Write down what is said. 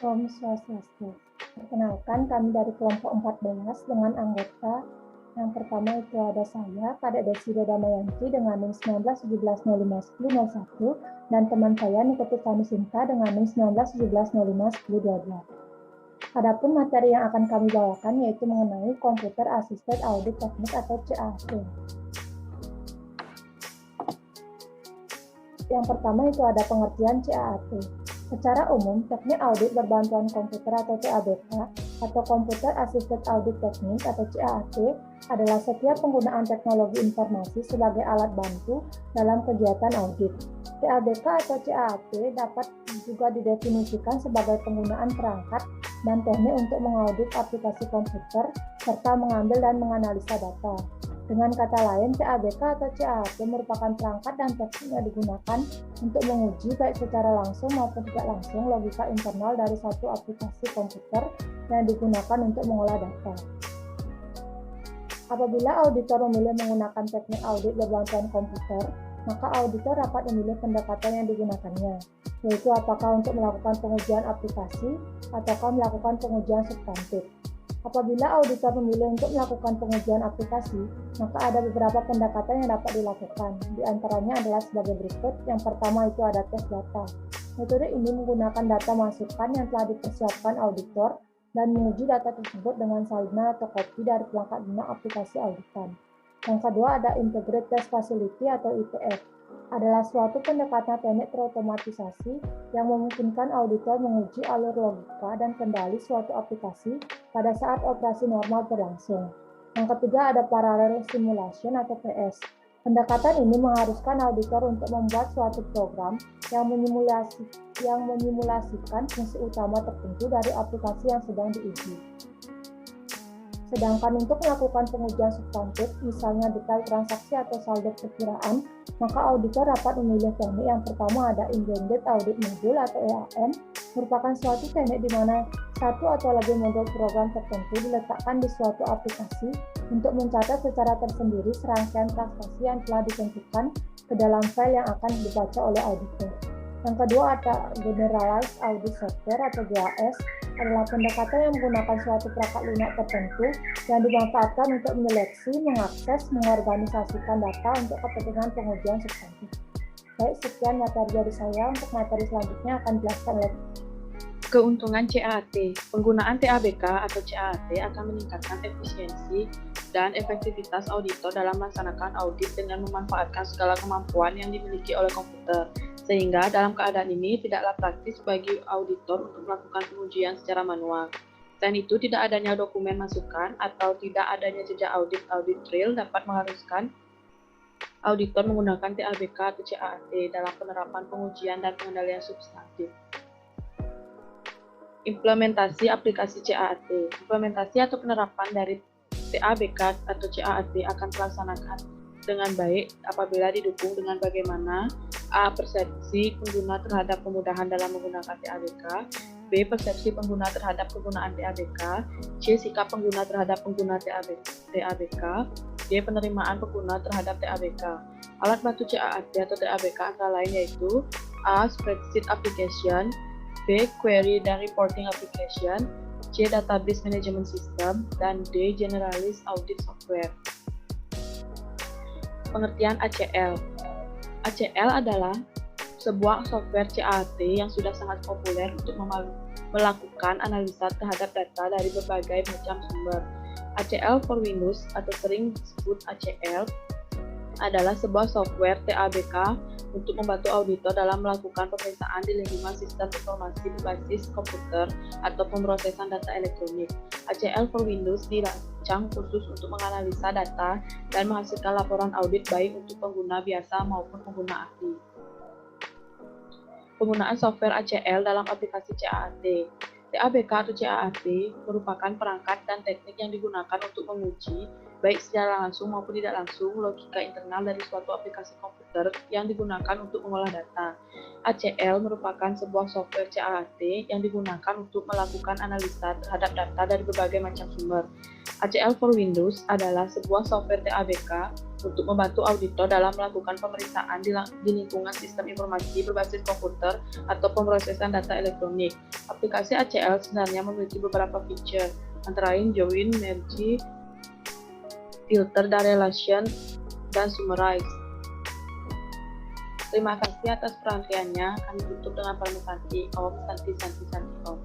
Om Swastiastu. Perkenalkan, kami dari kelompok 14 dengan anggota yang pertama itu ada saya, Kadek Desida Damayanti dengan NIM 1917051001 dan teman saya Nikotus Tanusinta dengan NIM 1917051022. Adapun materi yang akan kami bawakan yaitu mengenai Computer Assisted Audit Technique atau CAT. Yang pertama itu ada pengertian CAT. Secara umum, teknik audit berbantuan komputer atau CABT atau Computer Assisted Audit Technique atau CAT adalah setiap penggunaan teknologi informasi sebagai alat bantu dalam kegiatan audit. CABT atau CAT dapat juga didefinisikan sebagai penggunaan perangkat dan teknik untuk mengaudit aplikasi komputer serta mengambil dan menganalisa data. Dengan kata lain, CABT atau CAT merupakan perangkat dan teknik yang digunakan untuk menguji baik secara langsung maupun tidak langsung logika internal dari suatu aplikasi komputer yang digunakan untuk mengolah data. Apabila auditor memilih menggunakan teknik audit berbantuan komputer, maka auditor dapat memilih pendekatan yang digunakannya, yaitu apakah untuk melakukan pengujian aplikasi ataukah melakukan pengujian substantif. Apabila auditor memilih untuk melakukan pengujian aplikasi, maka ada beberapa pendekatan yang dapat dilakukan. Di antaranya adalah sebagai berikut. Yang pertama itu ada tes data. Metode ini menggunakan data masukan yang telah dipersiapkan auditor dan menguji data tersebut dengan salinan atau copy dari perangkat lunak aplikasi auditan. Yang kedua ada Integrated Test Facility atau ITF. Adalah suatu pendekatan teknik terotomatisasi yang memungkinkan auditor menguji alur logika dan kendali suatu aplikasi pada saat operasi normal berlangsung. Yang ketiga ada Parallel Simulation atau PS. Pendekatan ini mengharuskan auditor untuk membuat suatu program yang menyimulasikan fungsi utama tertentu dari aplikasi yang sedang diuji. Sedangkan untuk melakukan pengujian substantif, misalnya detail transaksi atau saldo perkiraan, maka auditor dapat memilih teknik yang pertama ada Intended Audit Module atau EAM, merupakan suatu teknik di mana satu atau lebih modul program tertentu diletakkan di suatu aplikasi untuk mencatat secara tersendiri serangkaian transaksi yang telah ditentukan ke dalam file yang akan dibaca oleh auditor. Yang kedua ada Generalized Audit Software atau GAS, adalah pendekatan yang menggunakan suatu perangkat lunak tertentu yang dimanfaatkan untuk menyeleksi, mengakses, mengorganisasikan data untuk kepentingan pengujian substantif. Baik, sekian materi dari saya. Untuk materi selanjutnya akan dijelaskan oleh Keuntungan CAT. Penggunaan TABK atau CAT akan meningkatkan efisiensi dan efektivitas auditor dalam melaksanakan audit dengan memanfaatkan segala kemampuan yang dimiliki oleh komputer. Sehingga dalam keadaan ini tidaklah praktis bagi auditor untuk melakukan pengujian secara manual. Selain itu, tidak adanya dokumen masukan atau tidak adanya jejak audit trail dapat mengharuskan auditor menggunakan TABK atau CAT dalam penerapan pengujian dan pengendalian substantif. Implementasi aplikasi CAT. Implementasi atau penerapan dari TABK atau CAT akan dilaksanakan dengan baik apabila didukung dengan bagaimana A. Persepsi pengguna terhadap kemudahan dalam menggunakan TABK, B. Persepsi pengguna terhadap penggunaan TABK, C. Sikap pengguna terhadap pengguna TABK, D. Penerimaan pengguna terhadap TABK. Alat bantu CAT atau TABK antara lain yaitu A. Spreadsheet Application, B. Query dan Reporting Application, C. Database Management System, dan D. Generalist Audit Software. Pengertian ACL. ACL adalah sebuah software CAT yang sudah sangat populer untuk melakukan analisa terhadap data dari berbagai macam sumber. ACL for Windows atau sering disebut ACL adalah sebuah software TABK untuk membantu auditor dalam melakukan pemeriksaan di lingkungan sistem informasi berbasis komputer atau pemrosesan data elektronik. ACL for Windows dirancang khusus untuk menganalisa data dan menghasilkan laporan audit baik untuk pengguna biasa maupun pengguna ahli. Penggunaan software ACL dalam aplikasi CAT. TABK atau CAT merupakan perangkat dan teknik yang digunakan untuk menguji, baik secara langsung maupun tidak langsung, logika internal dari suatu aplikasi komputer yang digunakan untuk mengolah data. ACL merupakan sebuah software CAT yang digunakan untuk melakukan analisa terhadap data dari berbagai macam sumber. ACL for Windows adalah sebuah software TABK untuk membantu auditor dalam melakukan pemeriksaan di lingkungan sistem informasi berbasis komputer atau pemrosesan data elektronik. Aplikasi ACL sebenarnya memiliki beberapa fitur, antara lain Join, Merge, Filter dan Relation, dan Summarize. Terima kasih atas perhatiannya. Kami tutup dengan permintaan off. Santi off.